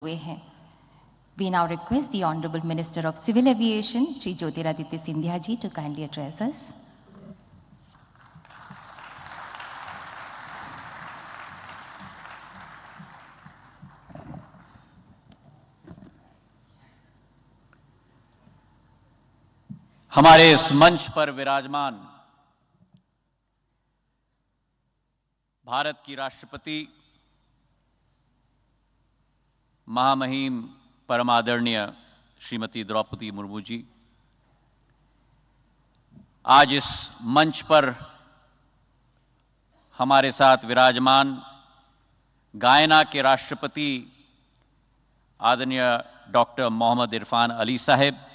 हुए हैं। We now request the Honorable Minister of Civil Aviation, Shri Jyotiraditya Scindia ji, to kindly address us. हमारे इस मंच पर विराजमान भारत की राष्ट्रपति महामहिम परमादरणीय श्रीमती द्रौपदी मुर्मू जी, आज इस मंच पर हमारे साथ विराजमान गायना के राष्ट्रपति आदरणीय डॉक्टर मोहम्मद इरफान अली साहब,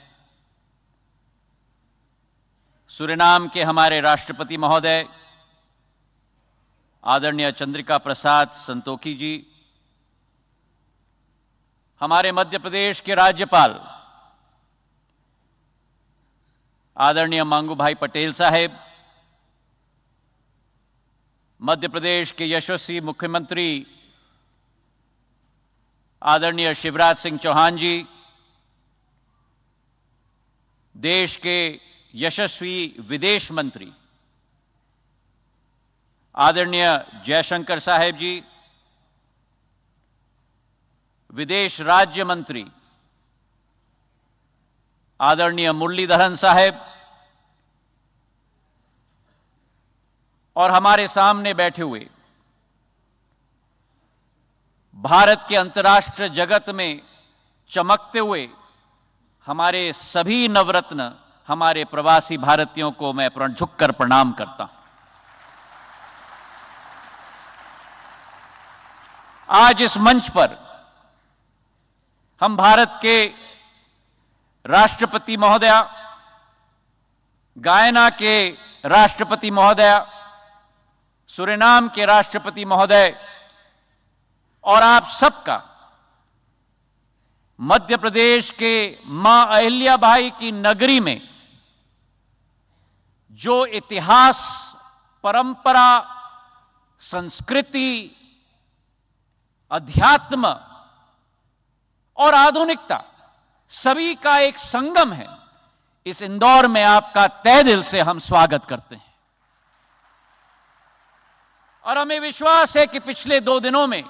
सूरीनाम के हमारे राष्ट्रपति महोदय आदरणीय चंद्रिका प्रसाद संतोखी जी, हमारे मध्य प्रदेश के राज्यपाल आदरणीय मंगूभाई पटेल साहब, मध्य प्रदेश के यशस्वी मुख्यमंत्री आदरणीय शिवराज सिंह चौहान जी, देश के यशस्वी विदेश मंत्री आदरणीय जयशंकर साहेब जी, विदेश राज्य मंत्री आदरणीय मुरलीधरन साहेब, और हमारे सामने बैठे हुए भारत के अंतर्राष्ट्रीय जगत में चमकते हुए हमारे सभी नवरत्न, हमारे प्रवासी भारतीयों को मैं झुककर प्रणाम करता हूं। आज इस मंच पर हम भारत के राष्ट्रपति महोदया, गायना के राष्ट्रपति महोदया, सूरीनाम के राष्ट्रपति महोदय और आप सबका मध्य प्रदेश के मां अहिल्याबाई की नगरी में जो इतिहास, परंपरा, संस्कृति, अध्यात्म और आधुनिकता सभी का एक संगम है, इस इंदौर में आपका तहे दिल से हम स्वागत करते हैं। और हमें विश्वास है कि पिछले 2 दिनों में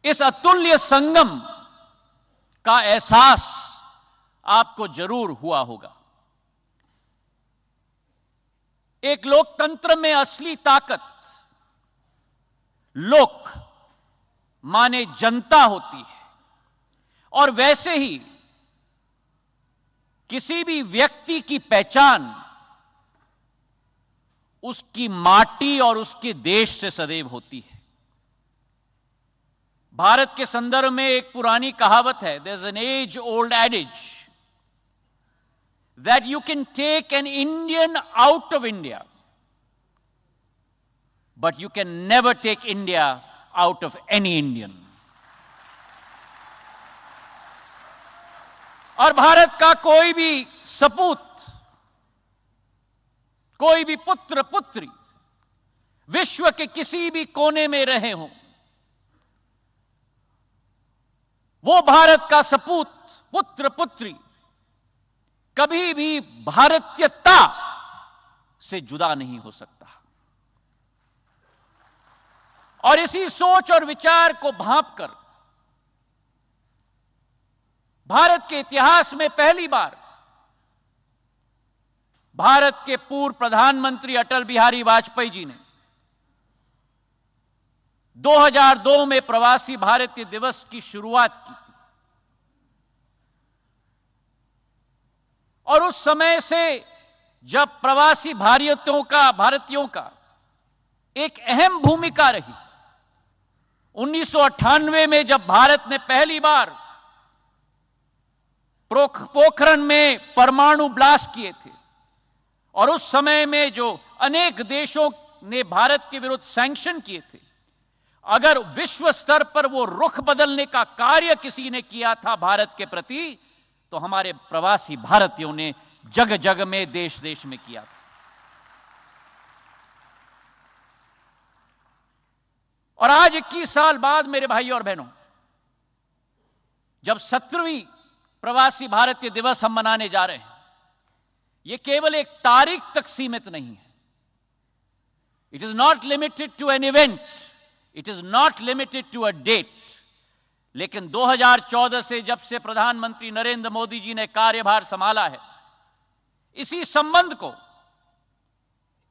इस अतुल्य संगम का एहसास आपको जरूर हुआ होगा। एक लोकतंत्र में असली ताकत लोक माने जनता होती है, और वैसे ही किसी भी व्यक्ति की पहचान उसकी माटी और उसके देश से सदैव होती है। भारत के संदर्भ में एक पुरानी कहावत है, there is an age old adage that you can take an Indian out of India, but you can never take India out of any Indian. और भारत का कोई भी सपूत, कोई भी पुत्र पुत्री विश्व के किसी भी कोने में रहे हों, वो भारत का सपूत, पुत्र पुत्री कभी भी भारतीयता से जुदा नहीं हो सकता। और इसी सोच और विचार को भांपकर भारत के इतिहास में पहली बार भारत के पूर्व प्रधानमंत्री अटल बिहारी वाजपेयी जी ने 2002 में प्रवासी भारतीय दिवस की शुरुआत की थी। और उस समय से जब प्रवासी भारतीयों का एक अहम भूमिका रही, 1998 में जब भारत ने पहली बार पोखरण में परमाणु ब्लास्ट किए थे, और उस समय में जो अनेक देशों ने भारत के विरुद्ध सैंक्शन किए थे, अगर विश्व स्तर पर वो रुख बदलने का कार्य किसी ने किया था भारत के प्रति, तो हमारे प्रवासी भारतीयों ने जग जग में, देश देश में किया था। और आज 21 साल बाद मेरे भाई और बहनों, जब 17वीं प्रवासी भारतीय दिवस हम मनाने जा रहे हैं, यह केवल एक तारीख तक सीमित नहीं है. It is not limited to an event, it is not limited to a date. लेकिन 2014 से जब से प्रधानमंत्री नरेंद्र मोदी जी ने कार्यभार संभाला है, इसी संबंध को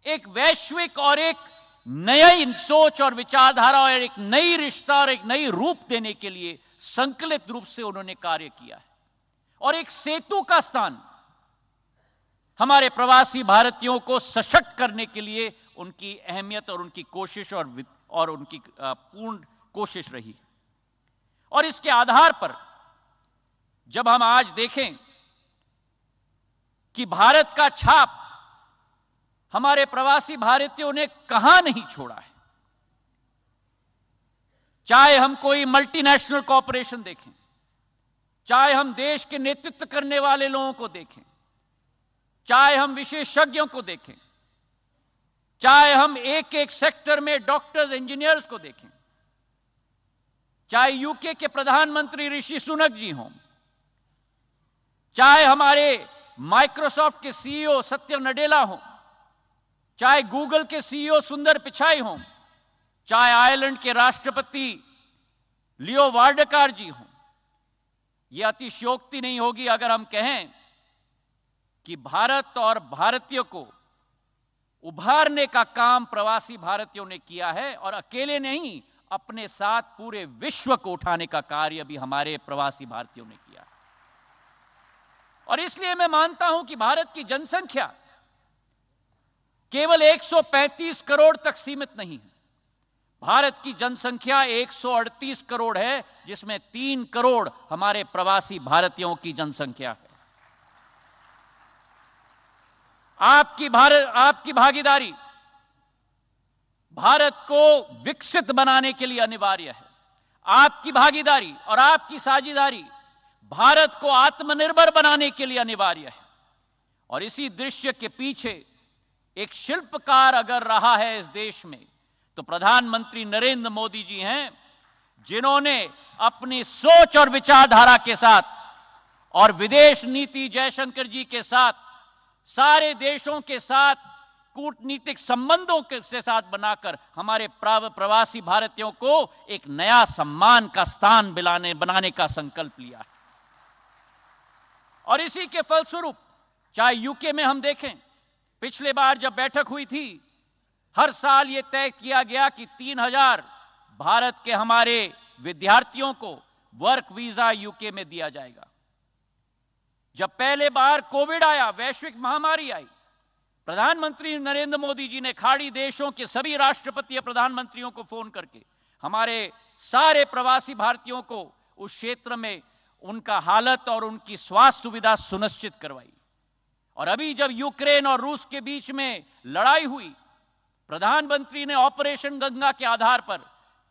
एक वैश्विक और एक नई सोच और विचारधारा और एक नई रिश्ता और एक नई रूप देने के लिए संकल्पित रूप से उन्होंने कार्य किया है. और एक सेतु का स्थान हमारे प्रवासी भारतीयों को सशक्त करने के लिए उनकी अहमियत और उनकी कोशिश और उनकी पूर्ण कोशिश रही. और इसके आधार पर जब हम आज देखें कि भारत का छाप हमारे प्रवासी भारतीयों ने कहां नहीं छोड़ा है, चाहे हम कोई मल्टीनेशनल कॉरपोरेशन देखें, चाहे हम देश के नेतृत्व करने वाले लोगों को देखें, चाहे हम विशेषज्ञों को देखें, चाहे हम एक एक सेक्टर में डॉक्टर्स इंजीनियर्स को देखें, चाहे यूके के प्रधानमंत्री ऋषि सुनक जी हों, चाहे हमारे माइक्रोसॉफ्ट के सीईओ सत्य नडेला हों, चाहे गूगल के सीईओ सुंदर पिचाई हों, चाहे आयरलैंड के राष्ट्रपति लियो वार्डकार जी हों, यह अतिशयोक्ति नहीं होगी अगर हम कहें कि भारत और भारतीयों को उभारने का काम प्रवासी भारतीयों ने किया है. और अकेले नहीं, अपने साथ पूरे विश्व को उठाने का कार्य भी हमारे प्रवासी भारतीयों ने किया है. और इसलिए मैं मानता हूं कि भारत की जनसंख्या केवल 135 करोड़ तक सीमित नहीं है. भारत की जनसंख्या 138 करोड़ है, जिसमें 3 करोड़ हमारे प्रवासी भारतीयों की जनसंख्या है. आपकी भागीदारी भारत को विकसित बनाने के लिए अनिवार्य है. आपकी भागीदारी और आपकी साझेदारी भारत को आत्मनिर्भर बनाने के लिए अनिवार्य है. और इसी दृश्य के पीछे एक शिल्पकार अगर रहा है इस देश में, तो प्रधानमंत्री नरेंद्र मोदी जी हैं, जिन्होंने अपनी सोच और विचारधारा के साथ और विदेश नीति जयशंकर जी के साथ सारे देशों के साथ कूटनीतिक संबंधों के साथ बनाकर हमारे प्रवासी भारतीयों को एक नया सम्मान का स्थान बनाने का संकल्प लिया है. और इसी के फलस्वरूप चाहे यूके में हम देखें, पिछले बार जब बैठक हुई थी, हर साल यह तय किया गया कि 3000 भारत के हमारे विद्यार्थियों को वर्क वीजा यूके में दिया जाएगा. जब पहले बार कोविड आया, वैश्विक महामारी आई, प्रधानमंत्री नरेंद्र मोदी जी ने खाड़ी देशों के सभी राष्ट्रपति या प्रधानमंत्रियों को फोन करके हमारे सारे प्रवासी भारतीयों को उस क्षेत्र में उनका हालत और उनकी स्वास्थ्य सुविधा सुनिश्चित करवाई. और अभी जब यूक्रेन और रूस के बीच में लड़ाई हुई, प्रधानमंत्री ने ऑपरेशन गंगा के आधार पर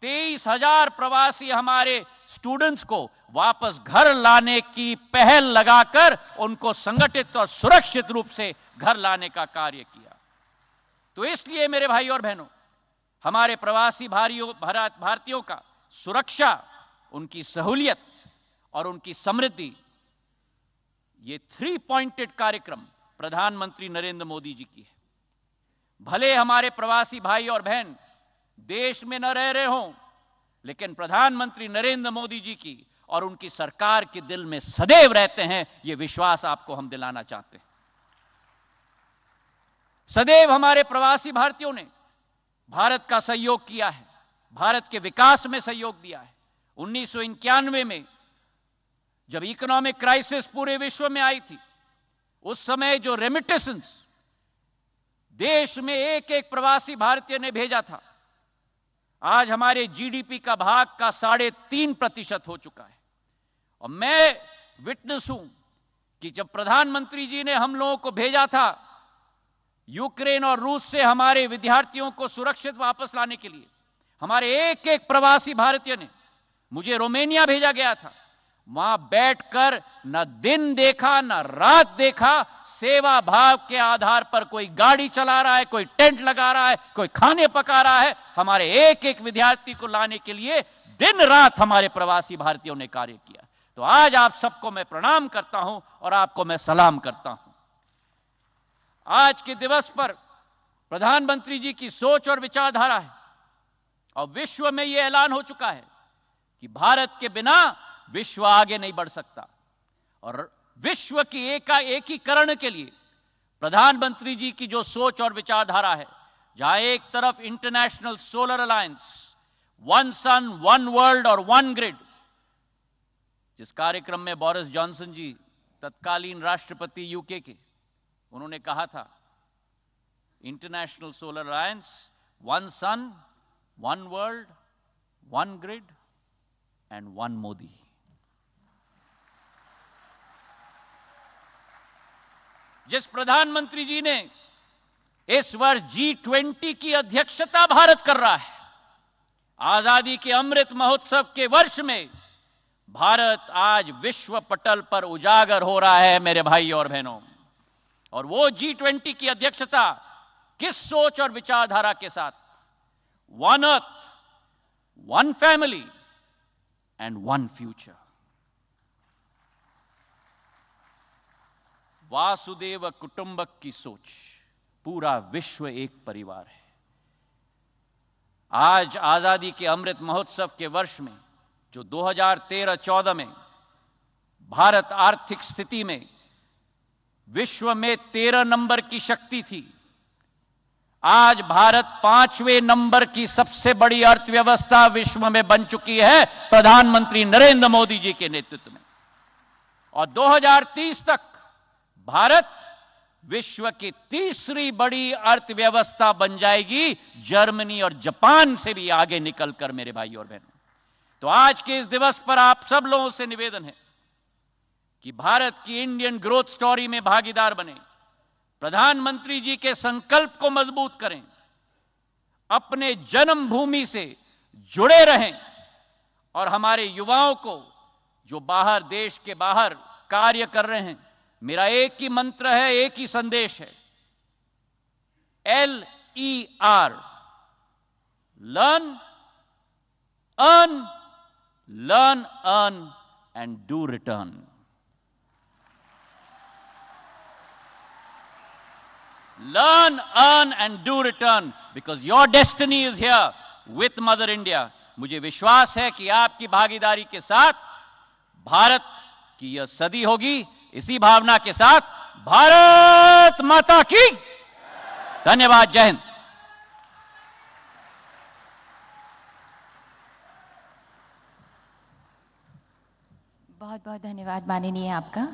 23,000 प्रवासी हमारे स्टूडेंट्स को वापस घर लाने की पहल लगाकर उनको संगठित और सुरक्षित रूप से घर लाने का कार्य किया. तो इसलिए मेरे भाई और बहनों, हमारे प्रवासी भारतीयों का सुरक्षा, उनकी सहूलियत और उनकी समृद्धि, ये 3 पॉइंटेड कार्यक्रम प्रधानमंत्री नरेंद्र मोदी जी की है. भले हमारे प्रवासी भाई और बहन देश में न रह रहे हों, लेकिन प्रधानमंत्री नरेंद्र मोदी जी की और उनकी सरकार के दिल में सदैव रहते हैं. यह विश्वास आपको हम दिलाना चाहते हैं. सदैव हमारे प्रवासी भारतीयों ने भारत का सहयोग किया है, भारत के विकास में सहयोग दिया है. 1991 में जब इकोनॉमिक क्राइसिस पूरे विश्व में आई थी, उस समय जो रेमिटेंस देश में एक एक प्रवासी भारतीय ने भेजा था, आज हमारे जीडीपी का भाग का 3.5% हो चुका है. और मैं विटनेस हूं कि जब प्रधानमंत्री जी ने हम लोगों को भेजा था यूक्रेन और रूस से हमारे विद्यार्थियों को सुरक्षित वापस लाने के लिए, हमारे एक एक प्रवासी भारतीय ने, मुझे रोमानिया भेजा गया था वहां बैठकर न दिन देखा न रात देखा, सेवा भाव के आधार पर कोई गाड़ी चला रहा है, कोई टेंट लगा रहा है, कोई खाने पका रहा है। हमारे एक एक विद्यार्थी को लाने के लिए दिन रात हमारे प्रवासी भारतीयों ने कार्य किया। तो आज आप सबको मैं प्रणाम करता हूं और आपको मैं सलाम करता हूं। आज के दिवस पर प्रधानमंत्री जी की सोच और विचारधारा है और विश्व में यह ऐलान हो चुका है कि भारत के बिना विश्व आगे नहीं बढ़ सकता। और विश्व की एकीकरण के लिए प्रधानमंत्री जी की जो सोच और विचारधारा है, जहां एक तरफ international solar alliance, one sun one world और वन ग्रिड, जिस कार्यक्रम में बोरिस जॉनसन जी तत्कालीन राष्ट्रपति यूके के, उन्होंने कहा था international solar alliance, one sun one world, one grid and one Modi. जिस प्रधानमंत्री जी ने इस वर्ष G20 की अध्यक्षता भारत कर रहा है, आजादी के अमृत महोत्सव के वर्ष में भारत आज विश्व पटल पर उजागर हो रहा है मेरे भाई और बहनों। और वो G20 की अध्यक्षता किस सोच और विचारधारा के साथ? One earth, one family and one future. वासुदेव कुटुंबक की सोच, पूरा विश्व एक परिवार है। आज आजादी के अमृत महोत्सव के वर्ष में, जो 2013-14 में भारत आर्थिक स्थिति में विश्व में 13 नंबर की शक्ति थी, आज भारत 5वें नंबर की सबसे बड़ी अर्थव्यवस्था विश्व में बन चुकी है प्रधानमंत्री नरेंद्र मोदी जी के नेतृत्व में। और 2030 तक भारत विश्व की तीसरी बड़ी अर्थव्यवस्था बन जाएगी, जर्मनी और जापान से भी आगे निकलकर मेरे भाई और बहनों। तो आज के इस दिवस पर आप सब लोगों से निवेदन है कि भारत की इंडियन ग्रोथ स्टोरी में भागीदार बने, प्रधानमंत्री जी के संकल्प को मजबूत करें, अपने जन्मभूमि से जुड़े रहें और हमारे युवाओं को जो बाहर, देश के बाहर कार्य कर रहे हैं, मेरा एक ही मंत्र है, एक ही संदेश है, LER, learn, earn, learn, earn and do return. Learn, earn and do return because your destiny is here with Mother India. मुझे विश्वास है कि आपकी भागीदारी के साथ भारत की यह सदी होगी। इसी भावना के साथ भारत माता की धन्यवाद। जय हिंद। बहुत बहुत धन्यवाद माननीय आपका।